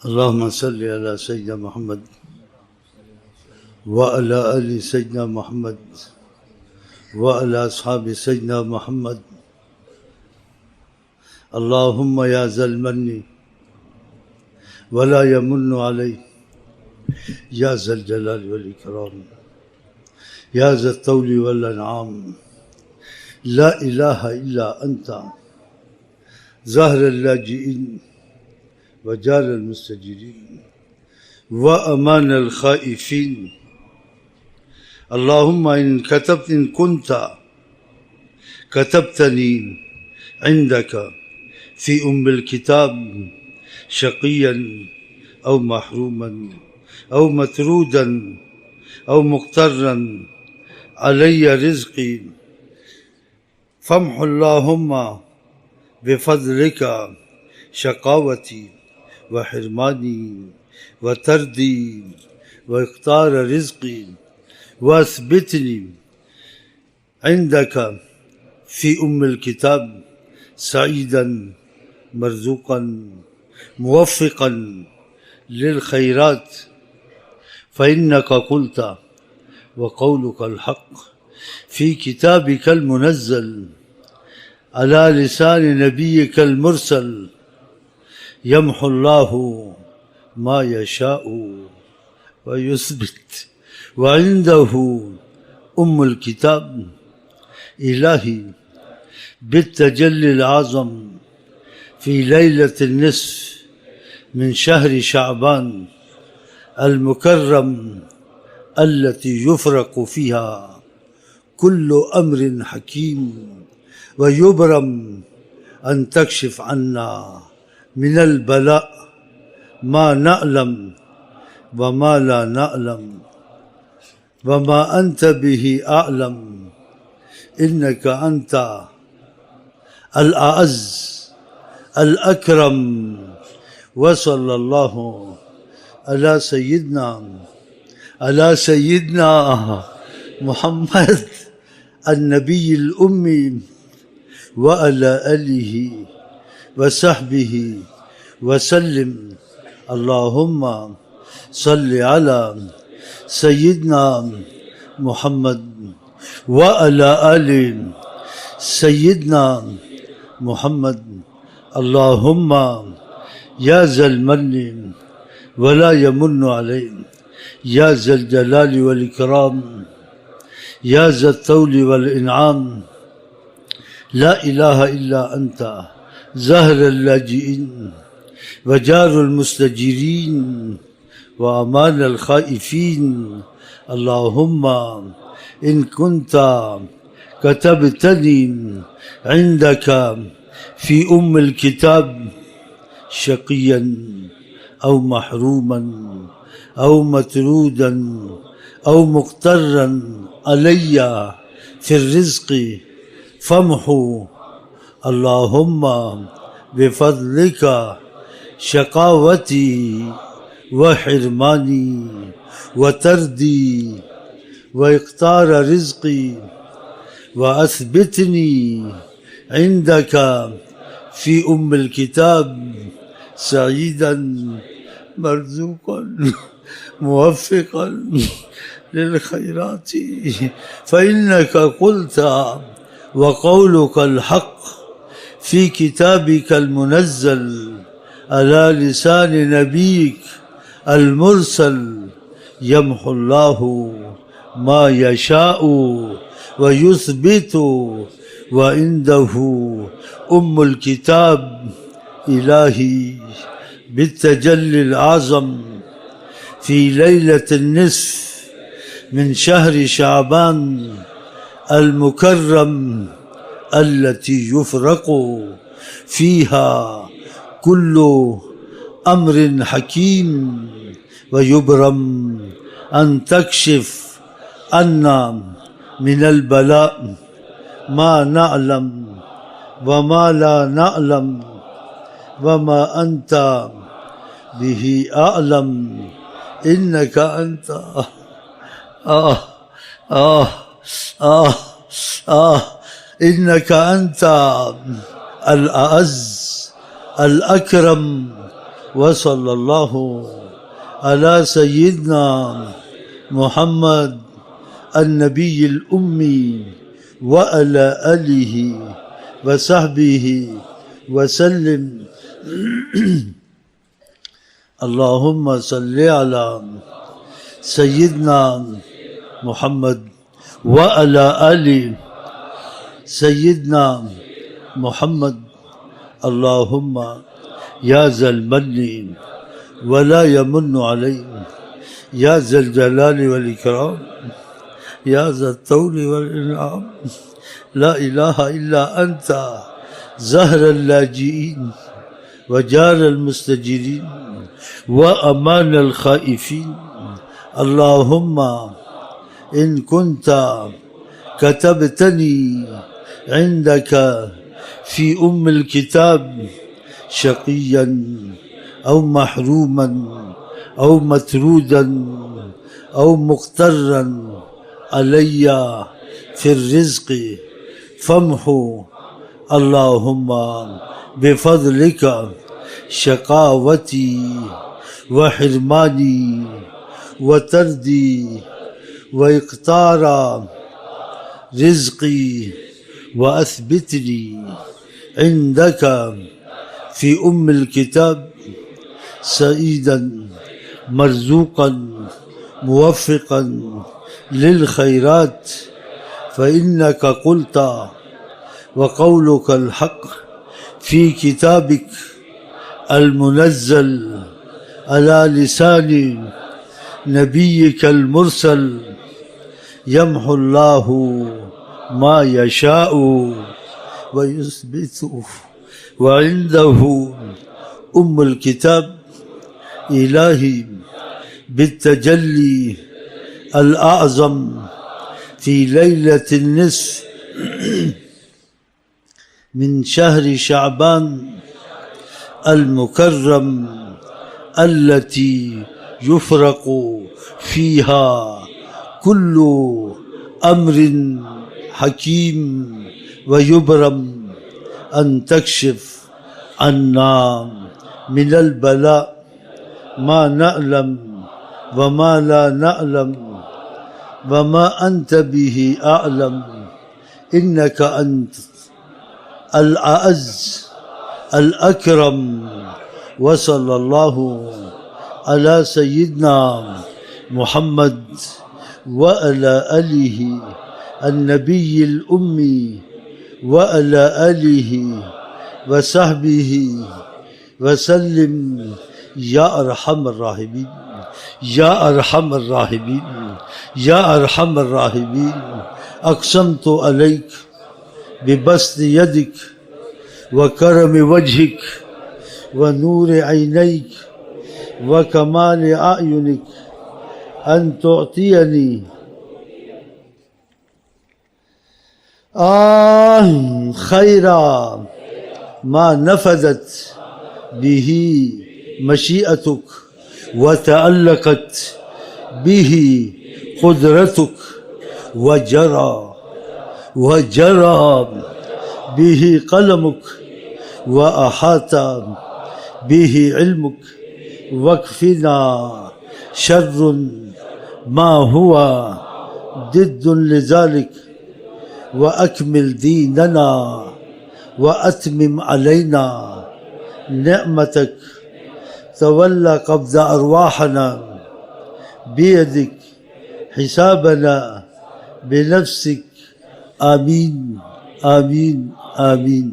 اللهم صل على سيدنا محمد وعلى آل سيدنا محمد وعلى أصحاب سيدنا محمد. اللهم يا ذا المن ولا يمن عليه، يا ذا الجلال والإكرام، يا ذا الطول والأنعام، لا إله إلا أنت، ظاهر اللاجئين وجار المستجيرين وأمان الخائفين. اللهم إن كنت كتبتني عندك في أم الكتاب شقيا أو محروما أو مترودا أو مقترا علي رزقي، فامح اللهم بفضلك شقاوتي وحرماني وتردي وإقطار رزقي، وأثبتني عندك في أم الكتاب سعيدا مرزوقا موفقا للخيرات، فإنك قلت وقولك الحق في كتابك المنزل على لسان نبيك المرسل: يمحو الله ما يشاء ويثبت وعنده أم الكتاب. إلهي بالتجلي الأعظم في ليلة النصف من شهر شعبان المكرم التي يفرق فيها كل أمر حكيم، ويبرم أن تكشف عنا من البلاء ما نعلم وما لا نعلم وما أنت به أعلم، إنك أنت الأعز الأكرم. وصلى الله على سيدنا محمد النبي الأمي وعلى آله وصحبه وسلم. اللهم صل على سيدنا محمد وعلى آل سيدنا محمد. اللهم يا ذا المن ولا يمن عليه، يا ذا الجلال والإكرام، يا ذا الطول والإنعام، لا إله إلا أنت، ظاهر اللاجئين وجار المستجيرين وأمان الخائفين. اللهم إن كنت كتبتني عندك في أم الكتاب شقيا أو محروما أو مترودا أو مقترا علي في الرزق، فامحو اللهم بفضلك شقاوتي وحرماني وتردي وإقطار رزقي، وأثبتني عندك في أم الكتاب سعيدا مرزوقا موفقا للخيرات، فإنك قلت وقولك الحق في كتابك المنزل على لسان نبيك المرسل: يمحو الله ما يشاء ويثبت وعنده أم الكتاب. إلهي بالتجلي الأعظم في ليلة النصف من شهر شعبان المكرم التي يفرق فيها كل أمر حكيم، ويبرم أن تكشف عنا من البلاء ما نعلم وما لا نعلم وما أنت به أعلم، إنك أنت إنك أنت الأعز الأكرم وصلى الله على سيدنا محمد النبي الأمي وعلى آله وصحبه وسلم. اللهم صل على سيدنا محمد وعلى آل سيدنا محمد. اللهم يا ذا المن ولا يمن عليه، يا ذا الجلال والإكرام، يا ذا الطول والإنعام، لا إله إلا أنت زهر اللاجئين وجار المستجيرين وأمان الخائفين. اللهم إن كنت كتبتني عندك في أم الكتاب شقيا أو محروما أو مترودا أو مقترا علي في الرزق فامحو اللهم بفضلك شقاوتي وحرماني وتردي وإقطار رزقي، وأثبتني عندك في أم الكتاب سعيدا مرزوقا موفقا للخيرات، فإنك قلت وقولك الحق في كتابك المنزل على لسان نبيك المرسل: يمحو الله ما يشاء ويثبت وعنده أم الكتاب. إلهي بالتجلي الأعظم في ليلة النصف من شهر شعبان المكرم التي يفرق فيها كل أمر حكيم ويبرم، أن تكشف عنا من البلاء ما نعلم وما لا نعلم وما أنت به أعلم، إنك أنت الأعز الأكرم. وصلى الله على سيدنا محمد وعلى آله النبي الأمي وعلى آله وصحبه وسلم. يا أرحم الراحمين، يا أرحم الراحمين، يا أرحم الراحمين. أقسمت عليك ببسط يدك وكرم وجهك ونور عينيك وكمال أعينك أن تعطيني خيرا ما نفذت به مشيئتك وتعلقت به قدرتك وجرى به قلمك وأحاط به علمك. واكفنا شر ما هو ضد لذلك، وأكمل ديننا وأتمم علينا نعمتك. تولى قبض أرواحنا بيدك، حسابنا بنفسك. آمين آمين آمين.